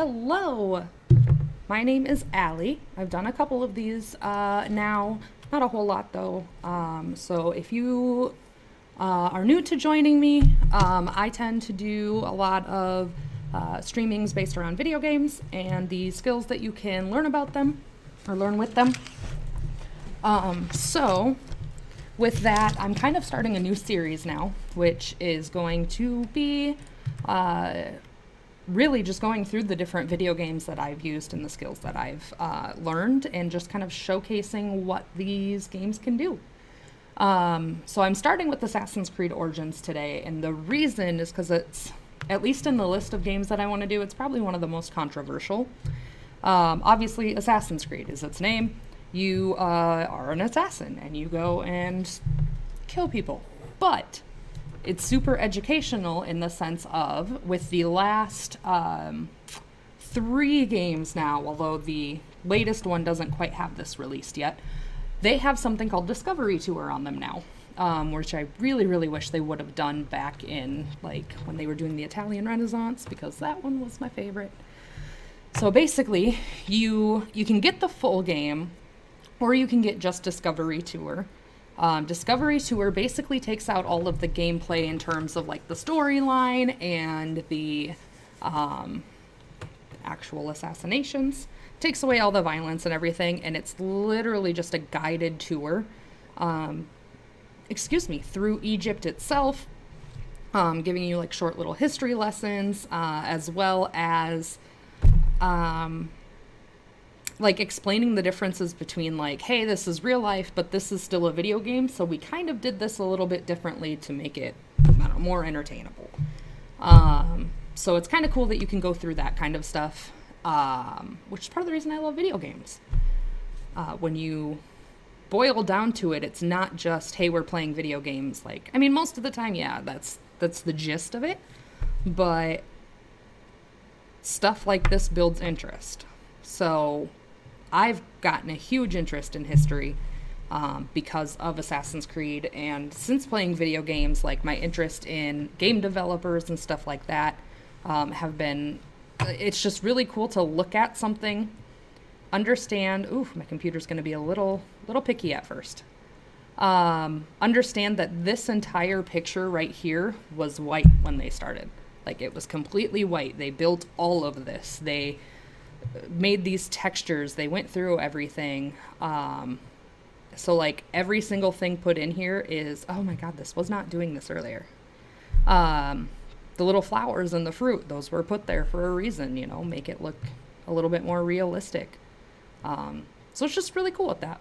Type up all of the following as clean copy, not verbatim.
Hello, my name is Ali. I've done a couple of these now, not a whole lot though. So if you are new to joining me, I tend to do a lot of streamings based around video games and the skills that you can learn about them or learn with them. So with that, I'm kind of starting a new series now, which is going to be really just going through the different video games that I've used and the skills that I've learned and just kind of showcasing what these games can do. So I'm starting with Assassin's Creed Origins today, and the reason is because it's, at least in the list of games that I want to do, it's probably one of the most controversial. Obviously, Assassin's Creed is its name. You are an assassin, and you go and kill people. But it's super educational in the sense of, with the last 3 games now, although the latest one doesn't quite have this released yet, they have something called Discovery Tour on them now, which I really, really wish they would have done back in, like, when they were doing the Italian Renaissance, because that one was my favorite. So basically, you can get the full game, or you can get just Discovery Tour. Discovery Tour basically takes out all of the gameplay in terms of like the storyline and the actual assassinations. Takes away all the violence and everything, and it's literally just a guided tour, through Egypt itself, giving you like short little history lessons, as well as like explaining the differences between like, hey, this is real life, but this is still a video game. So we kind of did this a little bit differently to make it, more entertainable. So it's kind of cool that you can go through that kind of stuff, which is part of the reason I love video games. When you boil down to it, it's not just, hey, we're playing video games. Like, I mean, most of the time, yeah, that's the gist of it. But stuff like this builds interest. So I've gotten a huge interest in history because of Assassin's Creed, and since playing video games, like my interest in game developers and stuff like that have been, it's just really cool to look at something, understand, my computer's going to be a little picky at first, understand that this entire picture right here was white when they started. Like, it was completely white. They built all of this. They made these textures, they went through everything, so like every single thing put in here is, oh my god, this was not doing this earlier. The little flowers and the fruit, those were put there for a reason, make it look a little bit more realistic. So it's just really cool with that.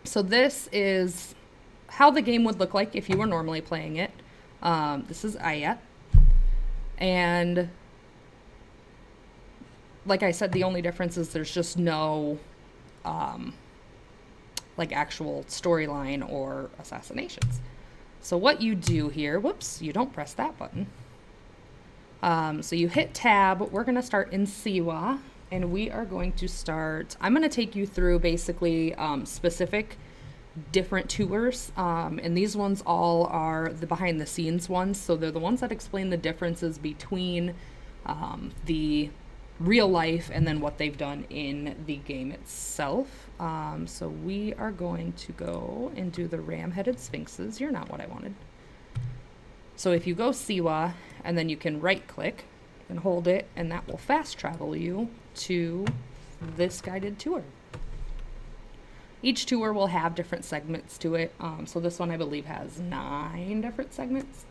So this is how the game would look like if you were normally playing it. This is Ayat, and like I said, the only difference is there's just no, like, actual storyline or assassinations. So what you do here, you don't press that button. So you hit tab. We're going to start in Siwa, and we are going to start, I'm going to take you through basically specific different tours, and these ones all are the behind the scenes ones, so they're the ones that explain the differences between the real life and then what they've done in the game itself. So we are going to go and do the ram-headed sphinxes. You're not what I wanted. So if you go Siwa, and then you can right click and hold it, and that will fast travel you to this guided tour. Each tour will have different segments to it. So this one I believe has 9 different segments.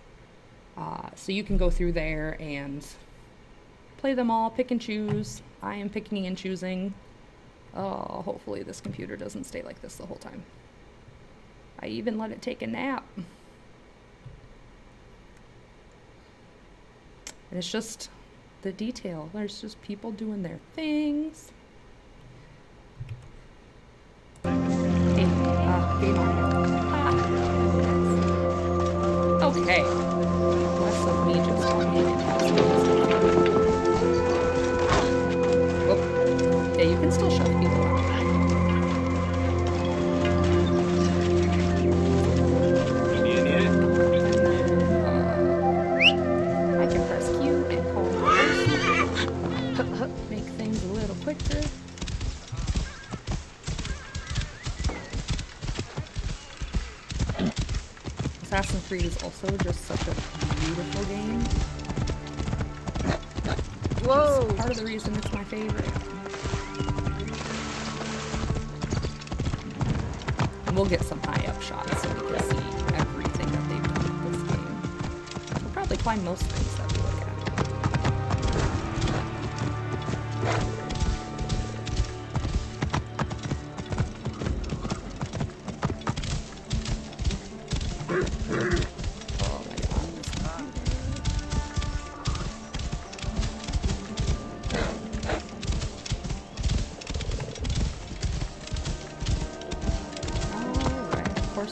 So you can go through there and play them all, pick and choose. I am picking and choosing. Oh, hopefully this computer doesn't stay like this the whole time. I even let it take a nap. And it's just the detail. There's just people doing their things. Hey, game on. Okay. Less of me just talking and have some music. Yeah, you can still shove people out. I can press Q and call my Assassin's Creed is also just such a beautiful game. Whoa! It's part of the reason it's my favorite. And we'll get some high-up shots so we can see everything that they've done with this game. We'll probably climb most things that we look at.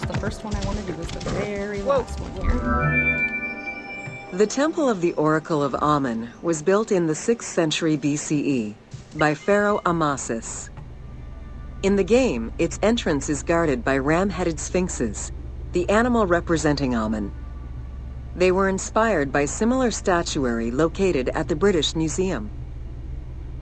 The first one I want to do is the very last one here. The Temple of the Oracle of Amun was built in the 6th century BCE by Pharaoh Amasis. In the game, its entrance is guarded by ram-headed sphinxes, the animal representing Amun. They were inspired by similar statuary located at the British Museum.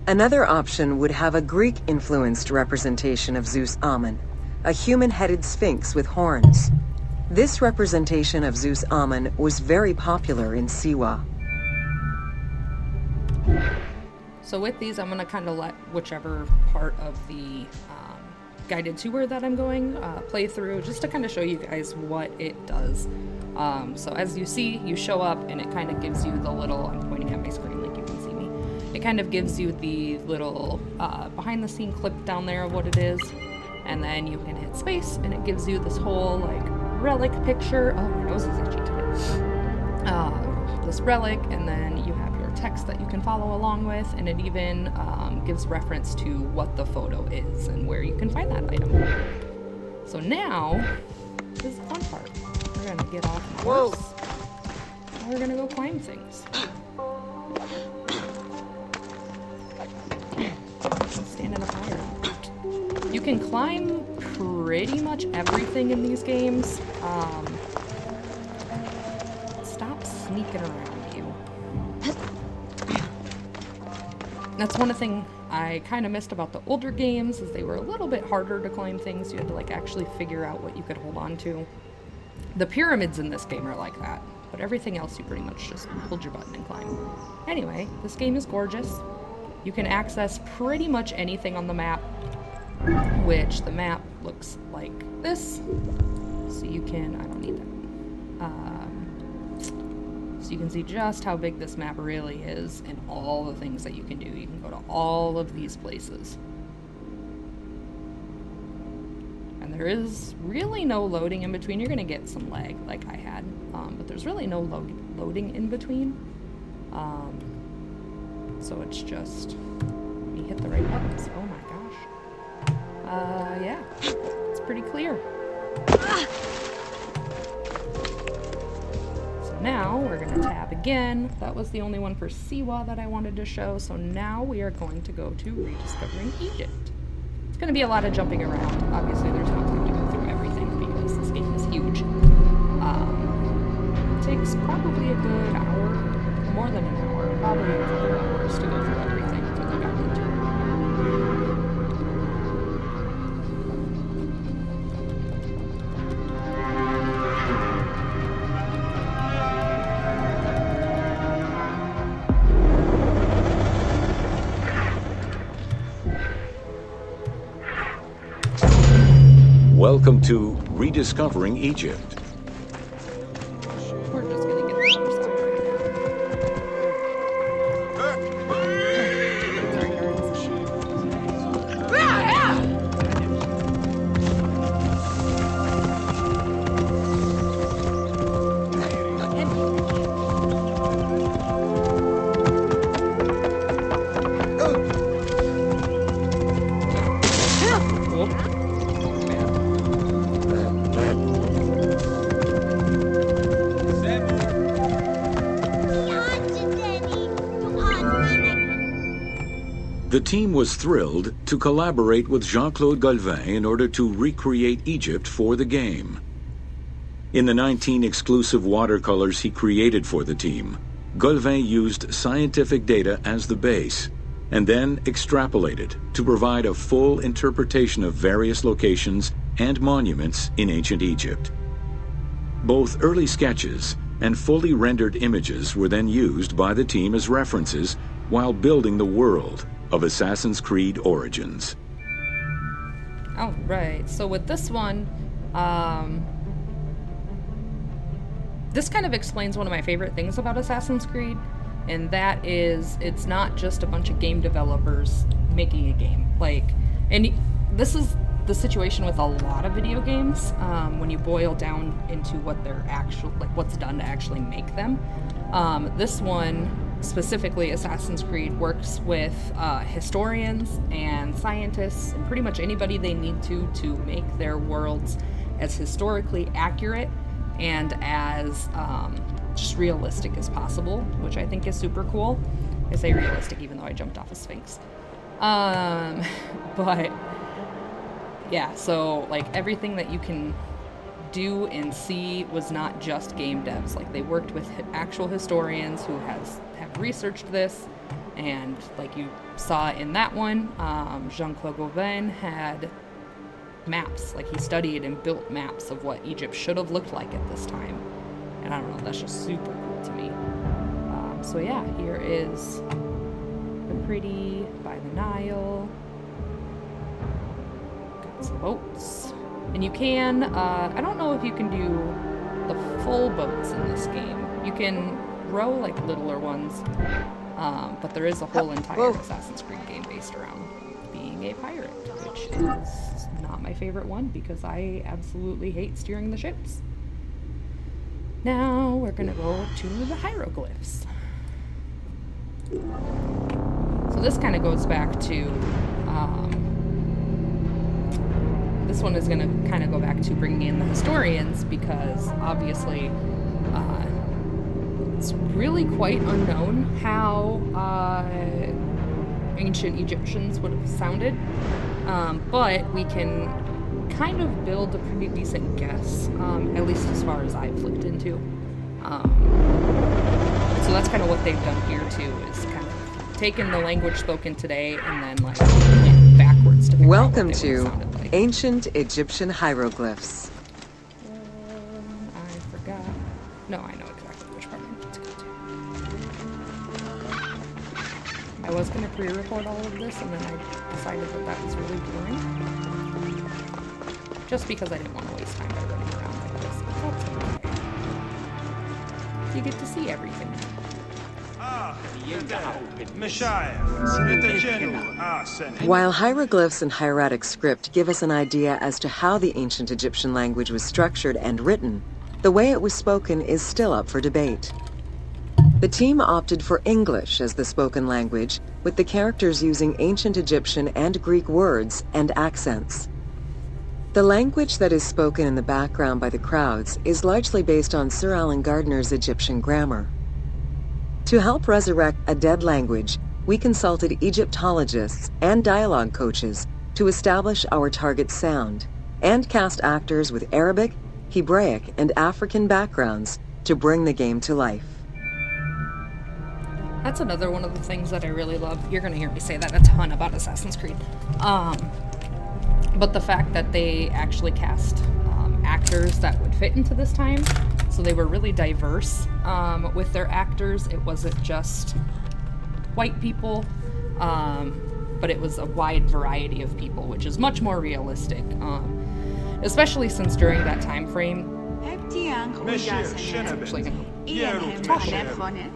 Another option would have a Greek-influenced representation of Zeus Amun, a human-headed sphinx with horns. This representation of Zeus Amun was very popular in Siwa. So with these, I'm going to kind of let whichever part of the guided tour that I'm going play through, just to kind of show you guys what it does. So as you see, you show up and it kind of gives you the little, I'm pointing at my screen like you can see me, it kind of gives you the little behind the scene clip down there of what it is. And then you can hit space, and it gives you this whole, like, relic picture. Oh, my nose is itchy today. This relic, and then you have your text that you can follow along with, and it even gives reference to what the photo is and where you can find that item. So now, this is the fun part. We're gonna get off the horse. And we're gonna go climb things. Stand in a fire. You can climb pretty much everything in these games. Stop sneaking around you. That's one thing I kind of missed about the older games, is they were a little bit harder to climb things. You had to like actually figure out what you could hold on to. The pyramids in this game are like that, but everything else you pretty much just hold your button and climb. Anyway, this game is gorgeous. You can access pretty much anything on the map, which the map looks like this. So you can, I don't need that. So you can see just how big this map really is and all the things that you can do. You can go to all of these places. And there is really no loading in between. You're going to get some lag like I had, but there's really no loading in between. So it's just, you hit the right buttons. Oh my gosh. Yeah, it's pretty clear. So now we're going to tab again. That was the only one for Siwa that I wanted to show. So now we are going to go to Rediscovering Egypt. It's going to be a lot of jumping around. Obviously, there's no time to go through everything because this game is huge. It takes probably a good hour, more than an hour, probably a couple hours to go through everything for the guided tour. Welcome to Rediscovering Egypt. We're just gonna get the horse out The team was thrilled to collaborate with Jean-Claude Golvin in order to recreate Egypt for the game. In the 19 exclusive watercolors he created for the team, Golvin used scientific data as the base, and then extrapolated to provide a full interpretation of various locations and monuments in ancient Egypt. Both early sketches and fully rendered images were then used by the team as references while building the world of Assassin's Creed Origins. All right, so with this one, this kind of explains one of my favorite things about Assassin's Creed, and that is it's not just a bunch of game developers making a game. This is the situation with a lot of video games when you boil down into what they're what's done to actually make them. This one, specifically Assassin's Creed, works with historians and scientists and pretty much anybody they need to make their worlds as historically accurate and as just realistic as possible, which I think is super cool. I say realistic even though I jumped off a Sphinx. But yeah, so everything that you can do and see was not just game devs. They worked with actual historians who have researched this, and like you saw in that one, Jean-Claude Gauvin had maps. He studied and built maps of what Egypt should have looked like at this time, and I don't know, that's just super cool to me. So yeah, here is the pretty by the Nile. Got some boats. And you can, I don't know if you can do the full boats in this game. You can row littler ones, but there is a whole entire Assassin's Creed game based around being a pirate, which is not my favorite one because I absolutely hate steering the ships. Now we're gonna go to the hieroglyphs. So this kind of goes back to, this one is going to kind of go back to bringing in the historians because obviously it's really quite unknown how ancient Egyptians would have sounded, but we can kind of build a pretty decent guess, at least as far as I've looked into. So that's kind of what they've done here too, is kind of taken the language spoken today and then went backwards to figure Welcome out what they would have sounded like. Ancient Egyptian Hieroglyphs. I forgot. No, I know exactly which part I need to go to. I was going to pre-record all of this, and then I decided that was really boring. Just because I didn't want to waste time by running around like this, but that's okay. You get to see everything. While hieroglyphs and hieratic script give us an idea as to how the ancient Egyptian language was structured and written, the way it was spoken is still up for debate. The team opted for English as the spoken language, with the characters using ancient Egyptian and Greek words and accents. The language that is spoken in the background by the crowds is largely based on Sir Alan Gardner's Egyptian grammar. To help resurrect a dead language, we consulted Egyptologists and dialogue coaches to establish our target sound, and cast actors with Arabic, Hebraic, and African backgrounds to bring the game to life. That's another one of the things that I really love. You're going to hear me say that a ton about Assassin's Creed. But the fact that they actually cast actors that would fit into this time, so they were really diverse with their actors. It wasn't just white people, but it was a wide variety of people, which is much more realistic, especially since during that time frame. Actually gonna talk about it.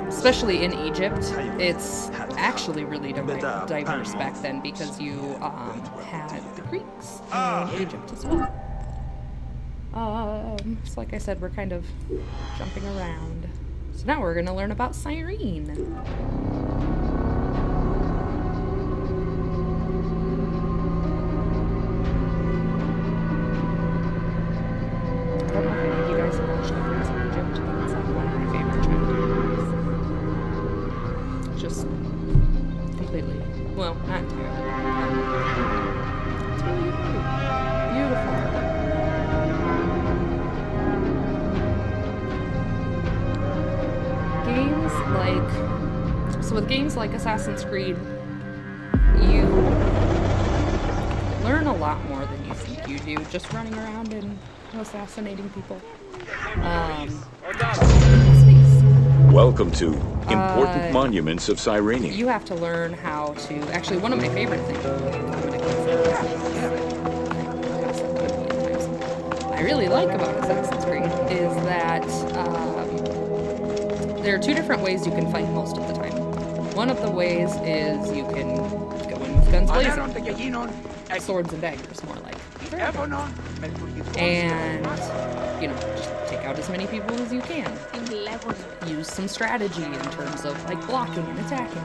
Especially in Egypt, it's actually really diverse back then because you had the Greeks in Egypt as well. So like I said, we're kind of jumping around. So now we're going to learn about Cyrene. I don't know if any of you guys have watched the Prince of Egypt, but it's one of my favorite chapters. Just completely, well, not entirely. It's really beautiful artwork. So with games like Assassin's Creed, you learn a lot more than you think you do just running around and assassinating people. Space. Welcome to Important Monuments of Cyrene. You have to learn how to... Actually, one of my favorite things... I really like about Assassin's Creed is that there are two different ways you can fight most of the time. One of the ways is you can go in with guns blazing. Swords and daggers, more like. And, you know, just take out as many people as you can. Use some strategy in terms of, like, blocking and attacking.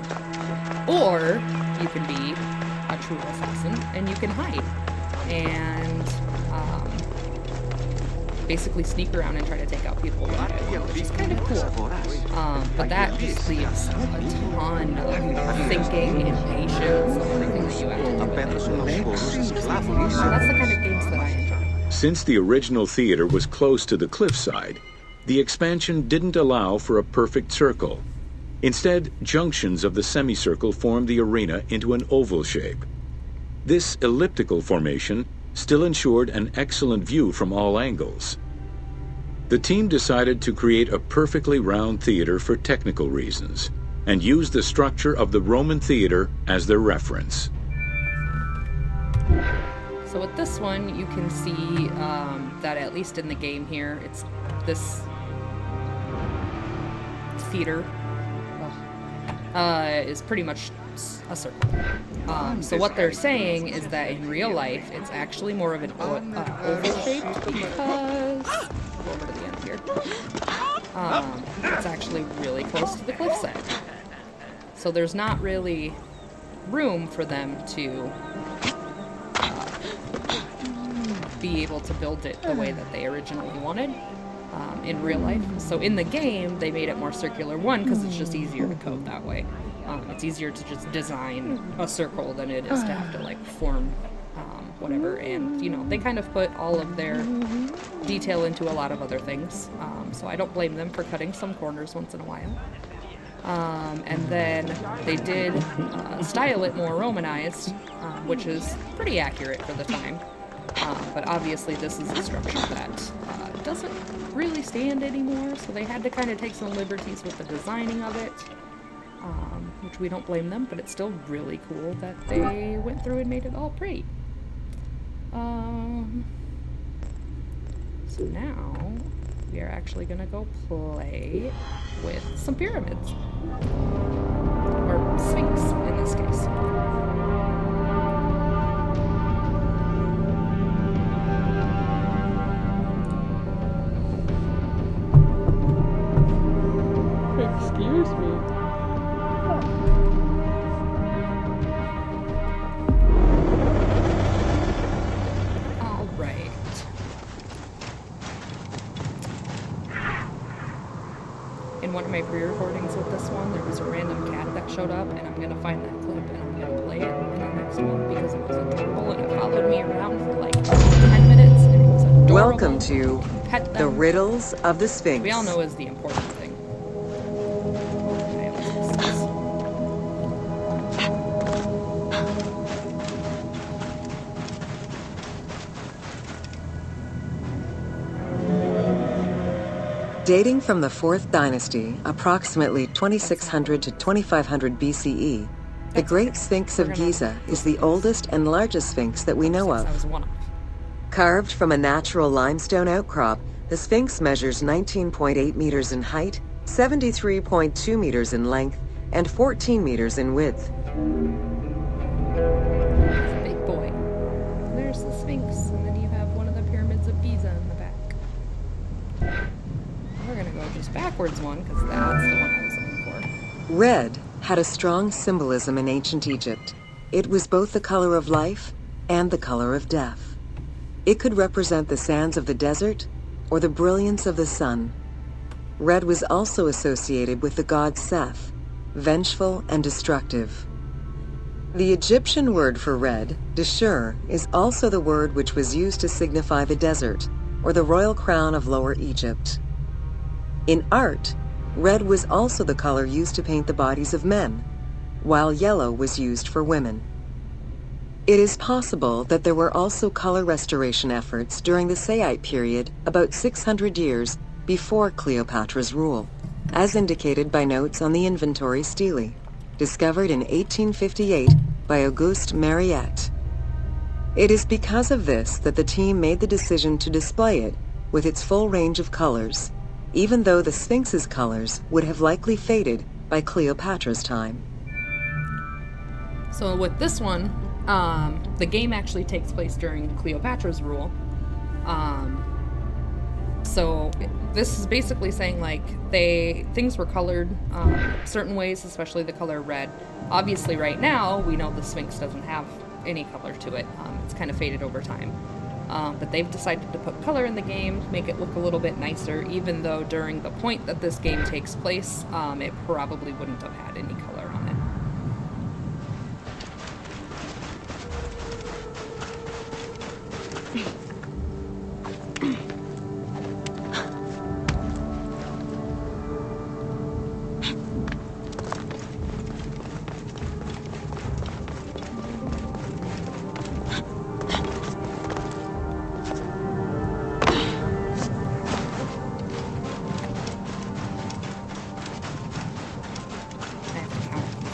Or you can be a true assassin and you can hide. And, basically sneak around and try to take out people, which is kind of cool. But that just leaves a ton of thinking and patience and everything that you have to do with it. So that's the kind of games that I enjoy. Since the original theater was close to the cliffside, the expansion didn't allow for a perfect circle. Instead, junctions of the semicircle formed the arena into an oval shape. This elliptical formation still ensured an excellent view from all angles. The team decided to create a perfectly round theater for technical reasons and used the structure of the Roman theater as their reference. So with this one, you can see that at least in the game here, it's this theater is pretty much a circle. So what they're saying is that in real life, it's actually more of an oval shape because, over to the end here, it's actually really close to the cliffside. So there's not really room for them to be able to build it the way that they originally wanted in real life. So in the game, they made it more circular, one, because it's just easier to code that way. It's easier to just design a circle than it is to have to, like, form whatever. And, you know, they kind of put all of their detail into a lot of other things. So I don't blame them for cutting some corners once in a while. And then they did style it more Romanized, which is pretty accurate for the time. But obviously this is a structure that doesn't really stand anymore, so they had to kind of take some liberties with the designing of it, which we don't blame them, but it's still really cool that they went through and made it all pretty. So now we are actually going to go play with some pyramids. Or sphinx, in this case. Excuse me. All right. In one of my pre-recordings with this one, there was a random cat that showed up, and I'm gonna find that clip and I'm gonna play it in the next one because it was adorable and it followed me around for like 10 minutes and it was adorable. Welcome to Pet them. the Riddles of the Sphinx. We all know is the important thing. Dating from the 4th dynasty, approximately 2600 to 2500 BCE, the Great Sphinx of Giza is the oldest and largest sphinx that we know That was of. one of. Carved from a natural limestone outcrop, the Sphinx measures 19.8 meters in height, 73.2 meters in length, and 14 meters in width. It's a big boy. There's the Sphinx, and then you have one of the pyramids of Giza in the back. We're gonna go just backwards one, because that's the one I was looking for. Red had a strong symbolism in ancient Egypt. It was both the color of life and the color of death. It could represent the sands of the desert or the brilliance of the sun. Red was also associated with the god Seth, vengeful and destructive. The Egyptian word for red, Deshur, is also the word which was used to signify the desert, or the royal crown of Lower Egypt. In art, red was also the color used to paint the bodies of men, while yellow was used for women. It is possible that there were also color restoration efforts during the Saite period about 600 years before Cleopatra's rule, as indicated by notes on the inventory stele, discovered in 1858 by Auguste Mariette. It is because of this that the team made the decision to display it with its full range of colors, even though the Sphinx's colors would have likely faded by Cleopatra's time. So with this one, the game actually takes place during Cleopatra's rule. So this is basically saying like things were colored certain ways, especially the color red. Obviously right now we know the Sphinx doesn't have any color to it. It's kind of faded over time. But they've decided to put color in the game, make it look a little bit nicer, even though during the point that this game takes place, it probably wouldn't have had any color on it.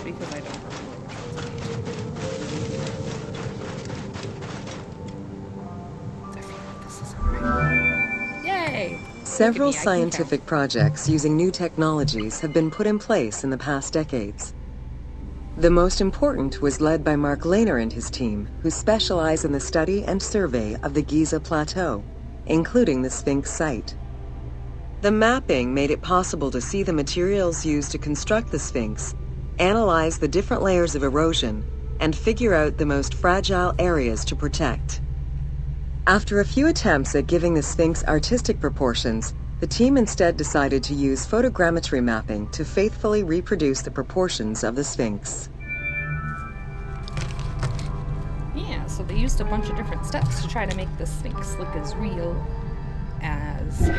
Because I don't remember which ones I feel like this isn't right. Yay! Several Look at me, I can scientific projects using new technologies have been put in place in the past decades. The most important was led by Mark Lehner and his team, who specialize in the study and survey of the Giza Plateau, including the Sphinx site. The mapping made it possible to see the materials used to construct the Sphinx, analyze the different layers of erosion, and figure out the most fragile areas to protect. After a few attempts at giving the Sphinx artistic proportions, the team instead decided to use photogrammetry mapping to faithfully reproduce the proportions of the Sphinx. Yeah, so they used a bunch of different steps to try to make the Sphinx look as real as,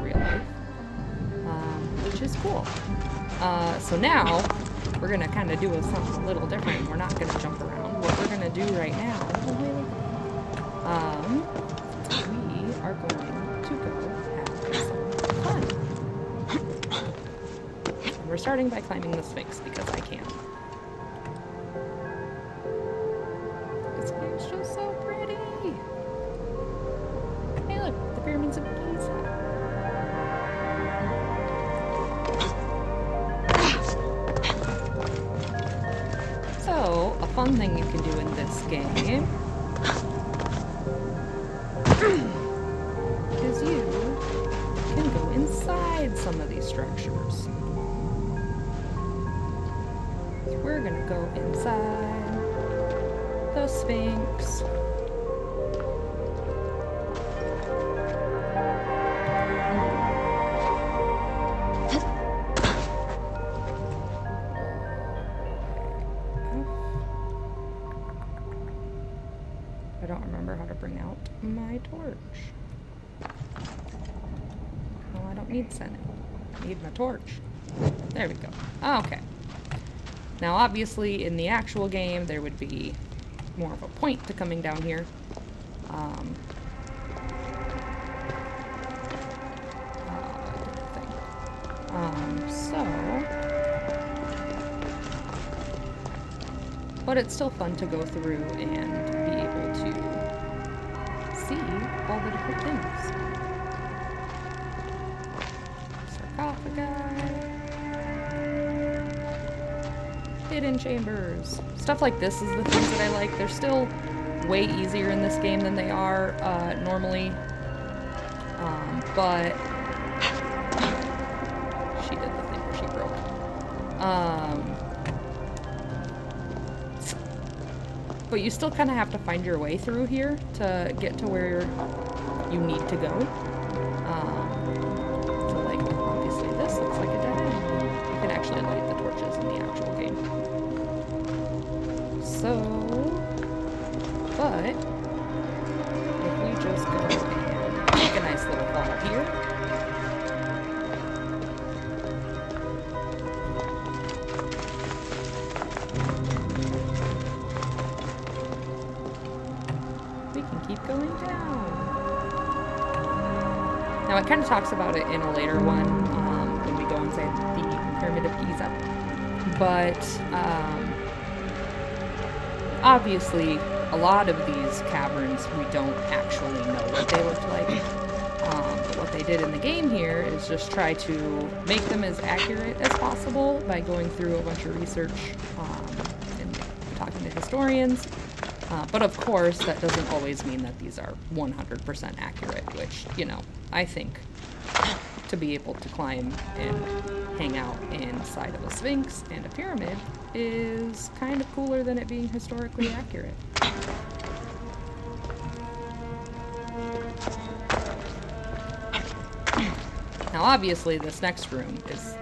real life, which is cool. So now, we're going to kind of do something a little different. We're not going to jump around. What we're going to do right now, we are going to go have some fun. And we're starting by climbing the Sphinx because I can. This game's just so pretty. Hey look, the pyramids of Giza. So, a fun thing you can do in this game is you can go inside some of these structures. So we're gonna go inside the Sphinx. I don't remember how to bring out my torch. Oh, I don't need Senate. I need my torch. There we go. Okay. Now, obviously, in the actual game, there would be more of a point to coming down here. But it's still fun to go through and be able to see all the different things. Sarcophagi, hidden chambers, stuff like this is the things that I like. They're still way easier in this game than they are normally, but she did the thing where she broke. But you still kind of have to find your way through here to get to where you need to go. So, like, obviously this looks like a dead end. You can actually light the torches in the actual game. So, but if we just go and take a nice little fall here. can keep going down. Now, it kind of talks about it in a later one when we go inside the Pyramid of Giza. But obviously, a lot of these caverns, we don't actually know what they look like. But what they did in the game here is just try to make them as accurate as possible by going through a bunch of research and talking to historians. But of course, that doesn't always mean that these are 100% accurate, which, you know, I think to be able to climb and hang out inside of a sphinx and a pyramid is kind of cooler than it being historically accurate. Now, obviously, this next room is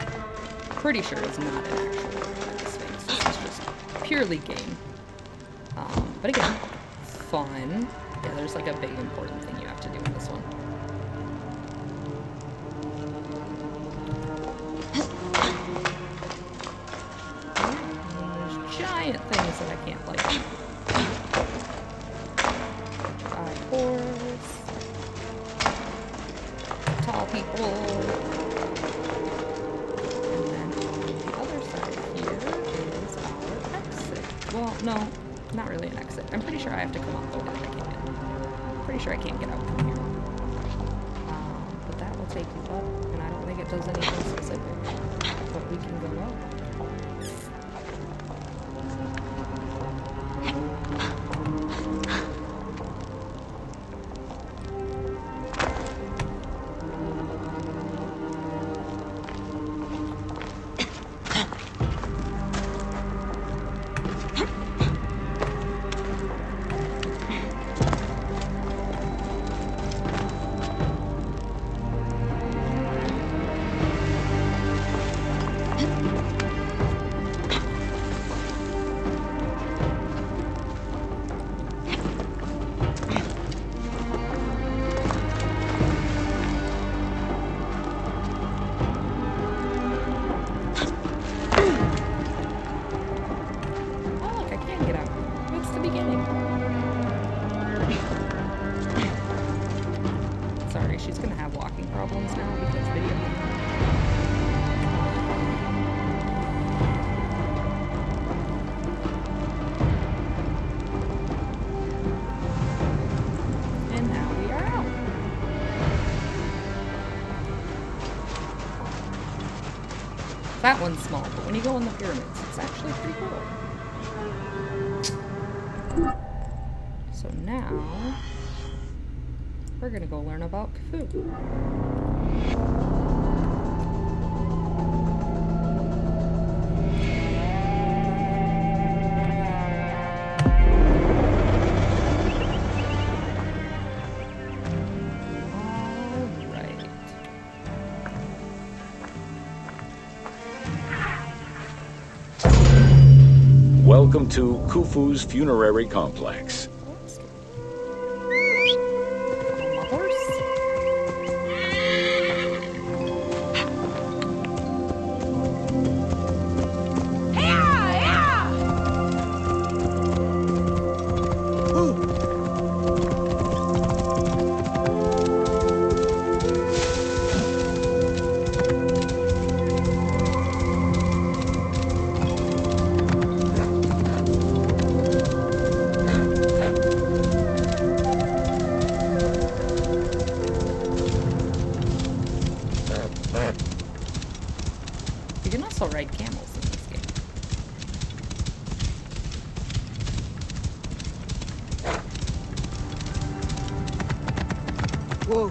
pretty sure is not an actual sphinx. This is just purely game. But again, fun. Yeah, there's like a big important thing you have to do in this one. And there's giant things that I can't like. Horse. Tall people. And then on the other side here is our exit. Well, no. Not really an exit. I'm pretty sure I have to come out the way that I came in. Pretty sure I can't get out from here. But that will take you up, and I don't think it does anything specific. But we can go up. She's gonna have walking problems now because video games. And now we are out. That one's small, but when you go in the pyramids, it's actually pretty cool. So now we're gonna go learn about Khufu. Alright. Welcome to Khufu's funerary complex. You can also ride camels in this game. Whoa.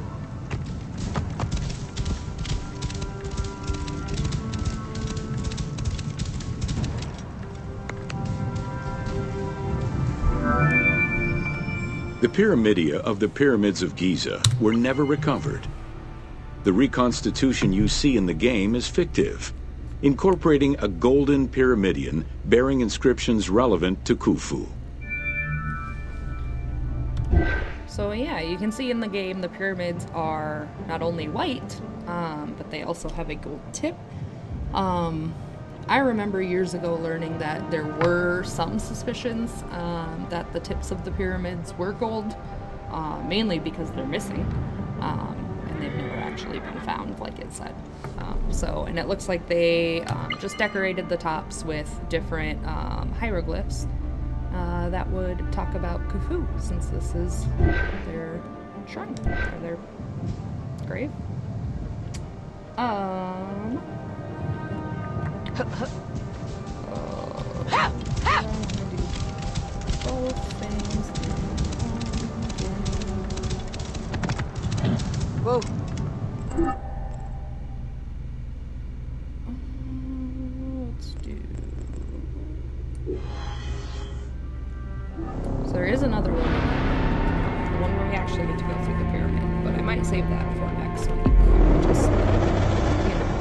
The pyramidia of the pyramids of Giza were never recovered. The reconstitution you see in the game is fictive, incorporating a golden pyramidion bearing inscriptions relevant to Khufu. So yeah, you can see in the game the pyramids are not only white, but they also have a gold tip. I remember years ago learning that there were some suspicions that the tips of the pyramids were gold, mainly because they're missing, and they've never actually been found, like it said. And it looks like they just decorated the tops with different hieroglyphs that would talk about Khufu, since this is their shrine, or their grave. Both things. Whoa. Let's do. So there is another one. The one where we actually get to go through the pyramid, but I might save that for next week. Just,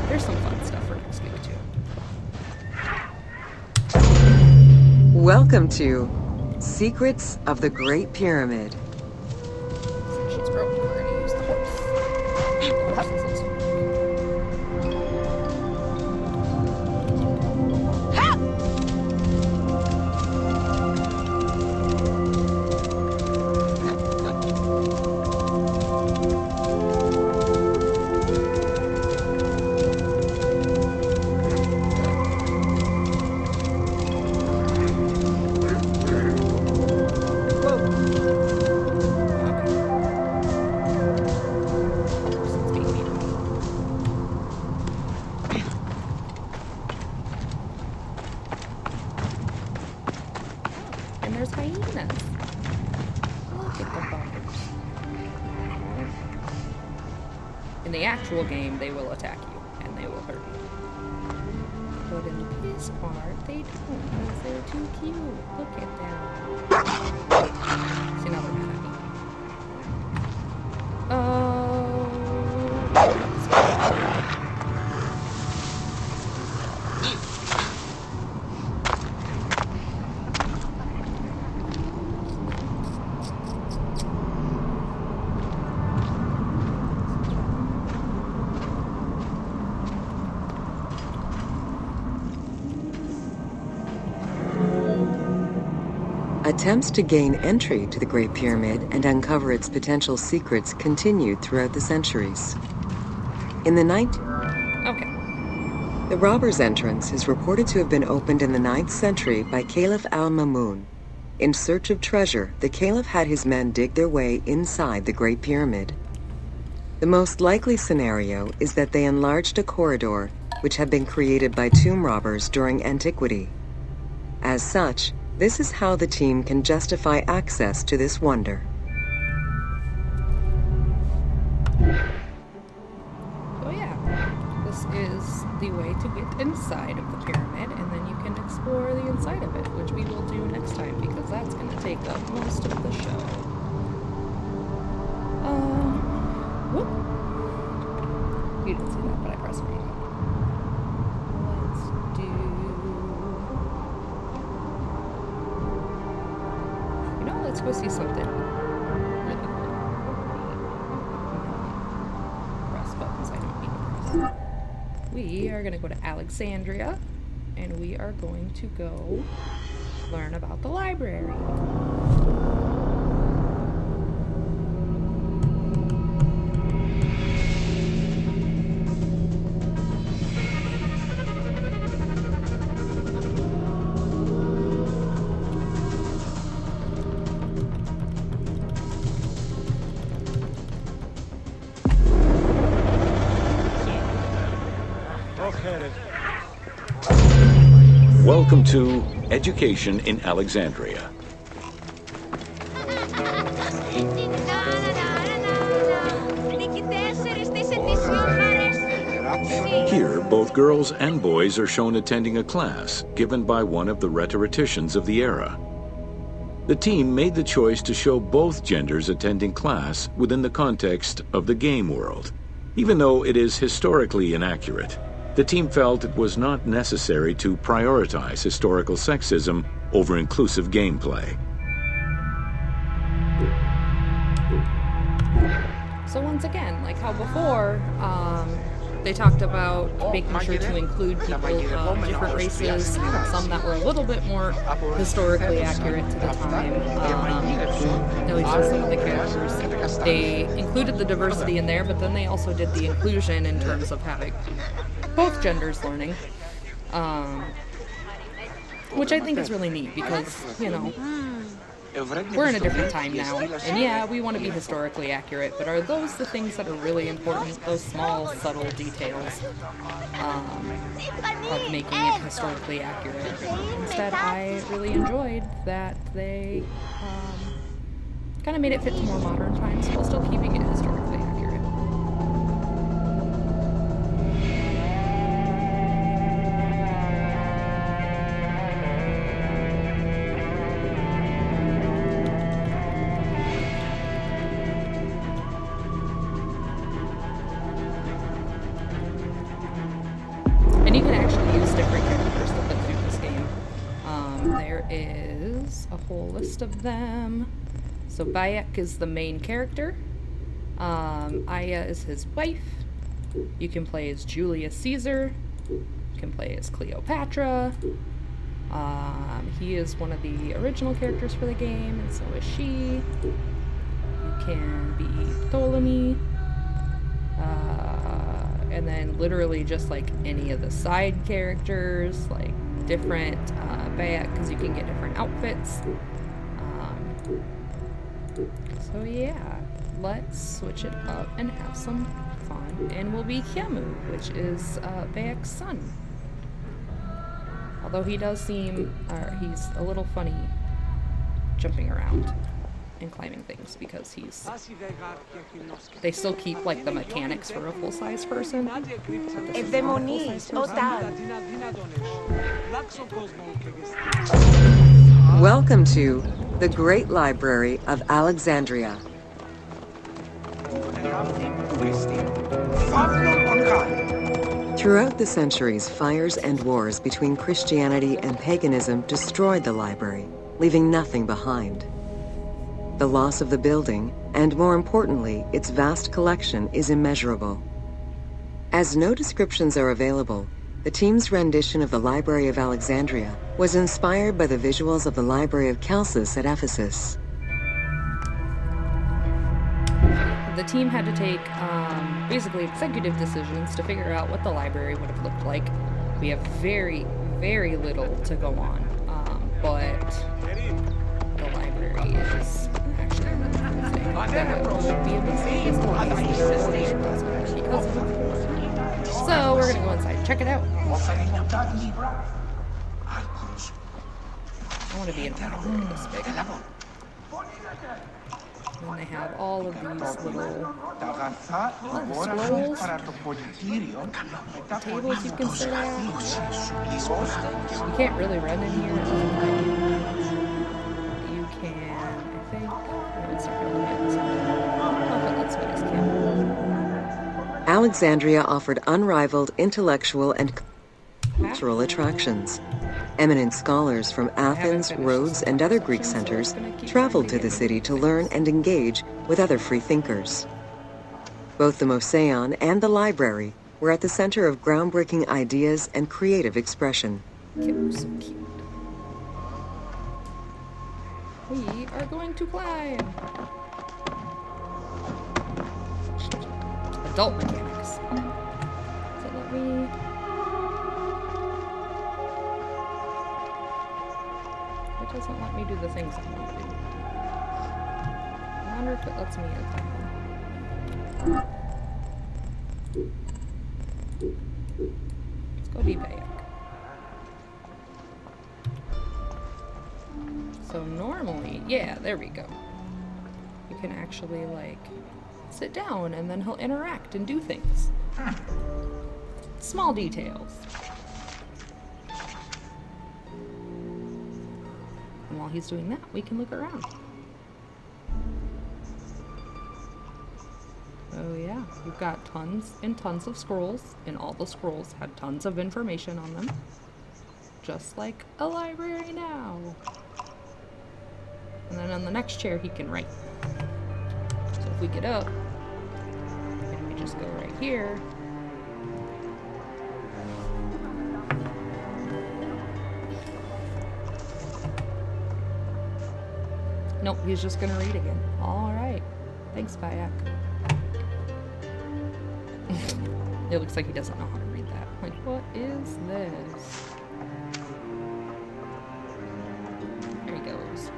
there's some fun stuff for next week too. Welcome to Secrets of the Great Pyramid. Since she's broken, we're gonna use the horse. And there's hyenas. Look at the buggers. In the actual game, they will attack you, and they will hurt you. But in this part, they don't, because they're too cute. Look at them. See, now they're mad at me. Attempts to gain entry to the Great Pyramid and uncover its potential secrets continued throughout the centuries. In the Okay. The robber's entrance is reported to have been opened in the 9th century by Caliph al-Mamun. In search of treasure, the Caliph had his men dig their way inside the Great Pyramid. The most likely scenario is that they enlarged a corridor which had been created by tomb robbers during antiquity. As such, this is how the team can justify access to this wonder. So yeah, this is the way to get inside of the pyramid, and then you can explore the inside of it, which we will do next time, because that's going to take up most of the show. Whoop. You didn't see that, but I pressed wrong. Let's do... Let's go see something really cool. Press buttons I don't need to press. We are going to go to Alexandria, and we are going to go learn about the library. Welcome to Education in Alexandria. Here, both girls and boys are shown attending a class given by one of the rhetoricians of the era. The team made the choice to show both genders attending class within the context of the game world. Even though it is historically inaccurate, the team felt it was not necessary to prioritize historical sexism over inclusive gameplay. So once again, like how before, They talked about making sure to include people of different races, some that were a little bit more historically accurate to the time, at least with some of the characters. They included the diversity in there, but then they also did the inclusion in terms of having both genders learning, which I think is really neat because, you know, we're in a different time now, and yeah, we want to be historically accurate, but are those the things that are really important? Those small, subtle details of making it historically accurate. Instead, I really enjoyed that they kind of made it fit to more modern times while still keeping it historically accurate. And you can actually use different characters to put through this game. There is a whole list of them. So Bayek is the main character. Aya is his wife. You can play as Julius Caesar. You can play as Cleopatra. He is one of the original characters for the game, and so is she. You can be Ptolemy. And then literally just like any of the side characters, like different Bayek, because you can get different outfits. So yeah, let's switch it up and have some fun. And we'll be Kyamu, which is Bayek's son. Although he does seem, he's a little funny jumping around and climbing things because they still keep like the mechanics for a full-size person. Welcome to the Great Library of Alexandria. Throughout the centuries, fires and wars between Christianity and paganism destroyed the library, leaving nothing behind. The loss of the building, and more importantly, its vast collection, is immeasurable. As no descriptions are available, the team's rendition of the Library of Alexandria was inspired by the visuals of the Library of Chalcis at Ephesus. The team had to take basically executive decisions to figure out what the library would have looked like. We have very, very little to go on, but the library is actually another cool thing that would be amazing because of it. So we're gonna go inside and check it out. I want to be in a library this big. And they have all of these little scrolls, tables you can sit at. You can't really run in here. You can, I think, no, it's not really good. I don't know if it lets me as camera. Alexandria offered unrivaled intellectual and cultural attractions. Eminent scholars from Athens, Rhodes, and other Greek centers traveled to the city to learn and engage with other free thinkers. Both the Moseon and the library were at the center of groundbreaking ideas and creative expression. Cute, so cute. We are going to climb. Adult mechanics. So let me... It doesn't let me do the things I want to do. I wonder if it lets me attack. Let's go be Bayek. So normally, yeah, there we go. You can actually like sit down and then he'll interact and do things. Small details. And while he's doing that, we can look around. Oh yeah, we've got tons and tons of scrolls, and all the scrolls had tons of information on them. Just like a library now. And then on the next chair, he can write. So if we get up, and we just go right here, Nope, he's just gonna read again. Alright. Thanks, Bayak. It looks like he doesn't know how to read that. Like, what is this? There he goes.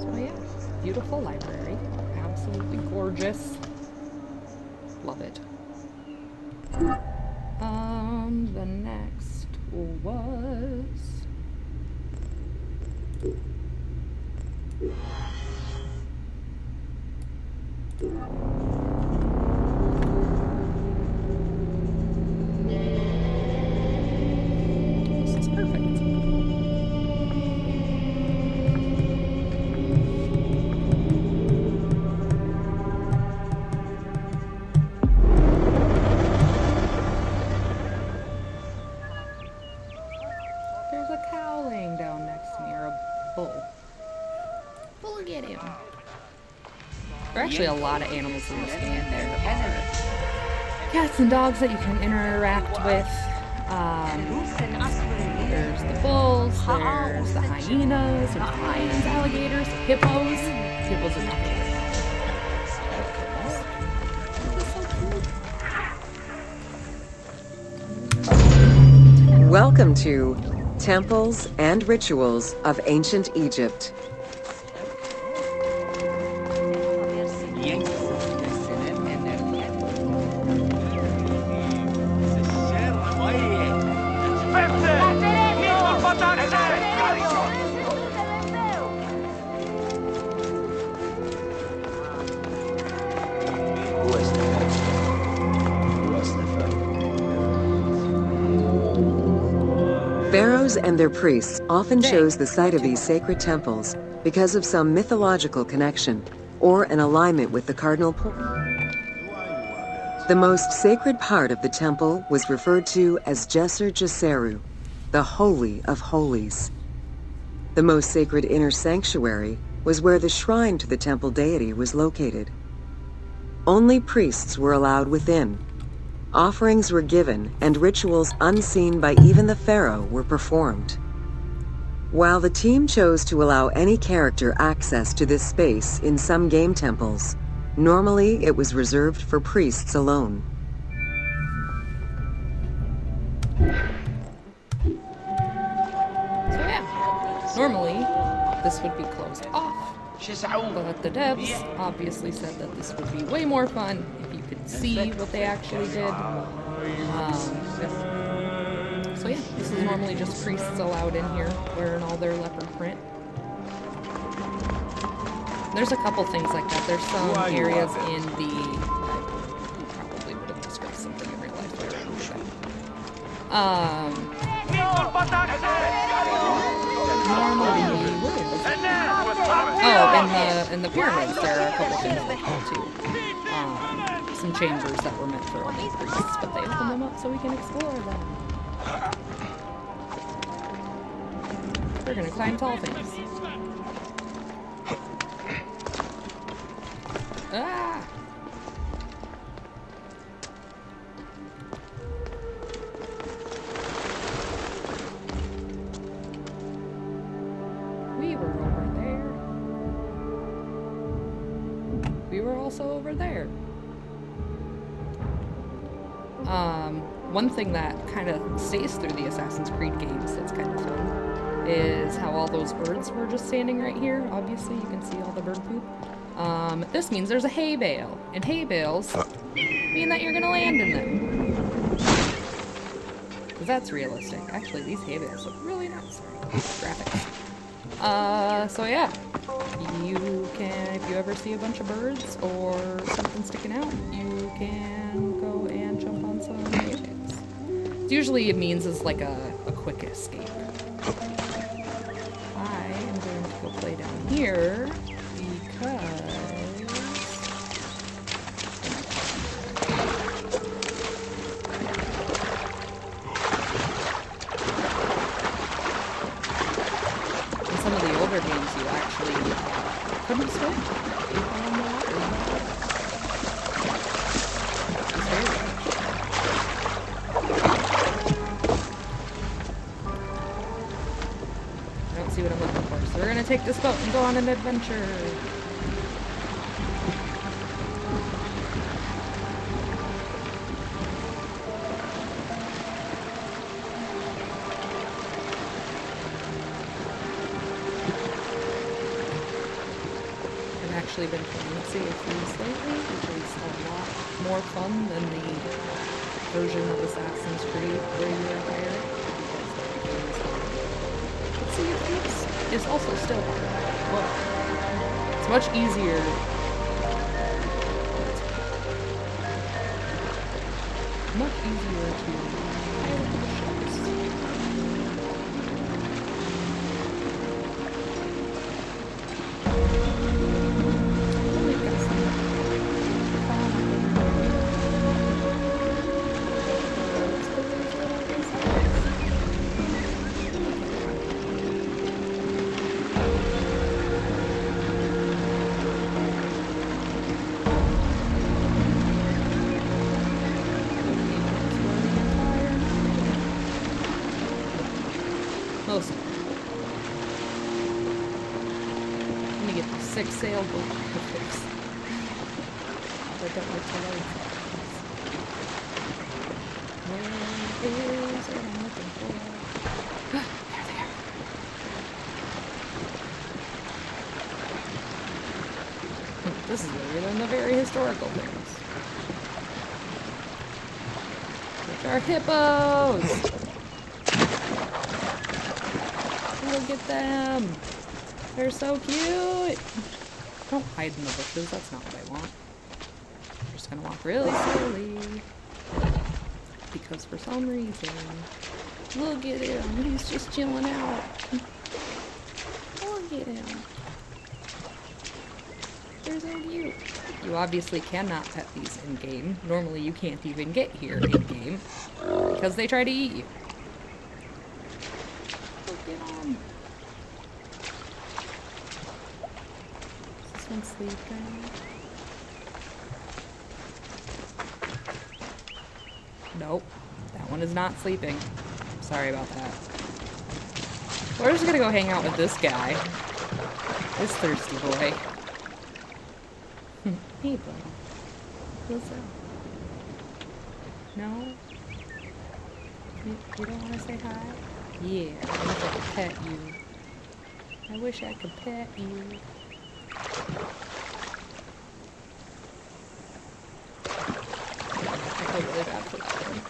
So yeah, beautiful library. Absolutely gorgeous. Love it. The next was... This is perfect. There's a cow laying down next to me, or a bull. Look at him. There are actually a lot of animals in this game. There are cats and dogs that you can interact with. There's the bulls, there's the hyenas, there's lions, alligators, hippos. Hippos are my favorite. Welcome to Temples and Rituals of Ancient Egypt. Pharaohs and their priests often chose the site of these sacred temples because of some mythological connection or an alignment with the cardinal point. The most sacred part of the temple was referred to as Djeser Djeseru, the Holy of Holies. The most sacred inner sanctuary was where the shrine to the temple deity was located. Only priests were allowed within. Offerings were given, and rituals unseen by even the pharaoh were performed. While the team chose to allow any character access to this space in some game temples, normally it was reserved for priests alone. So yeah, normally this would be closed off, but the devs obviously said that this would be way more fun if you could see what they actually did. So yeah, this is normally just priests allowed in here wearing all their leopard print. There's a couple things like that. There's some areas in the... you probably would have described something in real life there. Normally, where is it? Oh, in the pyramids, there are a couple things like that too. Some chambers that were meant for only priests, but they opened them up so we can explore them. We're gonna climb tall things. Ah! We were over there. We were also over there. One thing that kind of stays through the Assassin's Creed games that's kind of fun is how all those birds were just standing right here. Obviously, you can see all the bird poop. This means there's a hay bale, and hay bales mean that you're gonna land in them. Because that's realistic. Actually, these hay bales look really nice. Graphics. So yeah. You can, if you ever see a bunch of birds or something sticking out, you can go and jump on some hay bales. Usually it means it's like a quick escape. I am going to go play down here because... in some of the older games you actually couldn't swim. You fell in the water. It's very refreshing. gonna take this boat and go on an adventure. I've actually been playing Sea of Thieves lately, which is a lot more fun than the version of Assassin's Creed where you are a pirate, because that game is hard. But Sea of Thieves is also still hard, but it's much easier. Much easier to pilot the ships. We've got some fun most of them. Let me get the 6 sailboat graphics. I don't like to load things. Where is it I'm looking for? There they are. This is where we learn the very historical things. Which are hippos! Look at them! They're so cute! Don't hide in the bushes, that's not what I want. I'm just gonna walk really slowly. Because for some reason, look at him, he's just chilling out. Look at him. They're so cute. You obviously cannot pet these in-game. Normally you can't even get here in-game. Because they try to eat you. Look at him. Is this one sleeping? Nope. That one is not sleeping. Sorry about that. We're just gonna go hang out with this guy. This thirsty boy. Hey, buddy. What's up? No? You don't want to say hi? Yeah, I wish I could pet you. I wish I could pet you. I feel really bad for that one.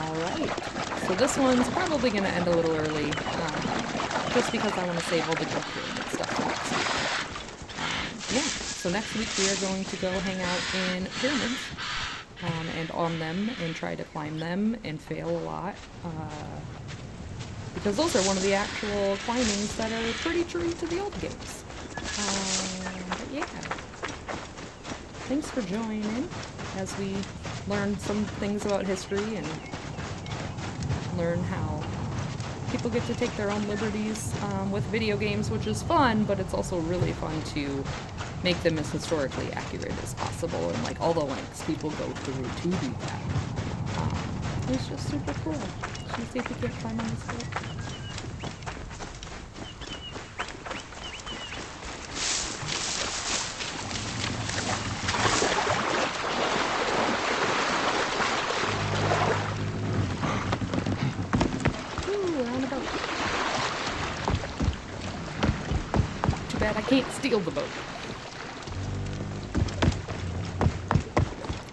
Alright. So this one's probably going to end a little early. Just because I want to save all the good pyramid stuff for next week. Yeah, so next week we are going to go hang out in pyramids and on them and try to climb them and fail a lot. Because those are one of the actual climbings that are pretty true to the old games. But yeah, thanks for joining as we learn some things about history and learn how people get to take their own liberties with video games, which is fun, but it's also really fun to make them as historically accurate as possible and like all the lengths people go through to do that. It's just super cool. Should we see if we can climb on this boat? I can't steal the boat.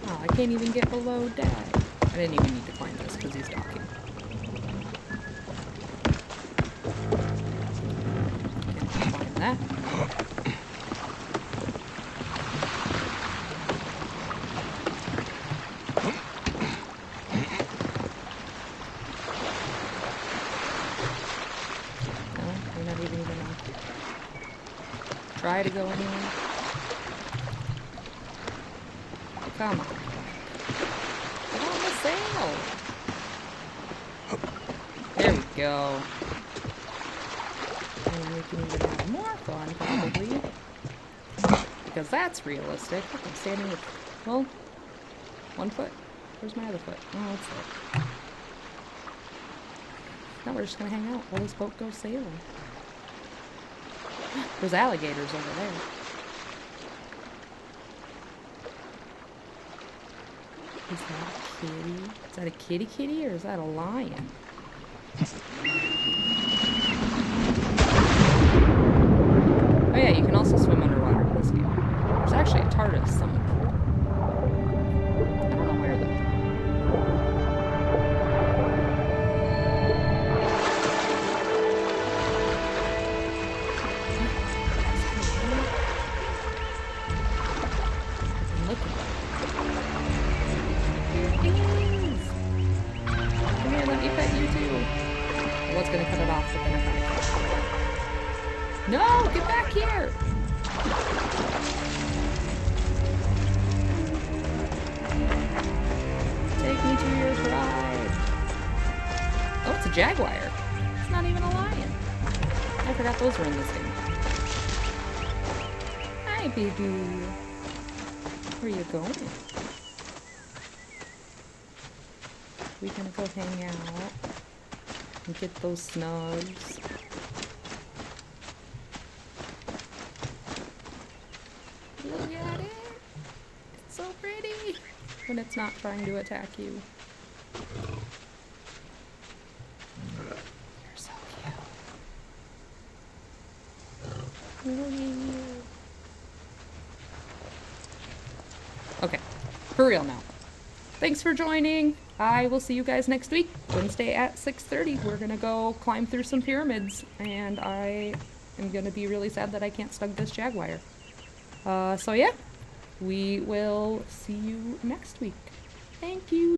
Oh, I can't even get below Dad. I didn't even need to climb this because he's docking. Can't climb that. No, we're not even gonna try to go anywhere. Come on. Get on the sail. There we go. And we can even have more fun, probably. Because that's realistic. Look, I'm standing with, well, one foot. Where's my other foot? Oh, it's there. No, we're just gonna hang out while this boat goes sailing. There's alligators over there. Is that a kitty? Is that a kitty or is that a lion? Oh yeah, you can also swim underwater in this game. There's actually a TARDIS somewhere. I don't know where though. Look at that. Here it is. Come here, let me pet you too. I was gonna cut it off, but then I found it. No, get back here! Take me to your bride. Oh, it's a jaguar. It's not even a lion. I forgot those were in this game. Hi, baby. Where are you going? We gonna go hang out and get those snugs. Look at it. It's so pretty when it's not trying to attack you. You're so cute. Look at you. Okay, for real now. Thanks for joining. I will see you guys next week, Wednesday at 6:30. We're gonna go climb through some pyramids, and I am gonna be really sad that I can't snug this jaguar. So yeah, we will see you next week. Thank you.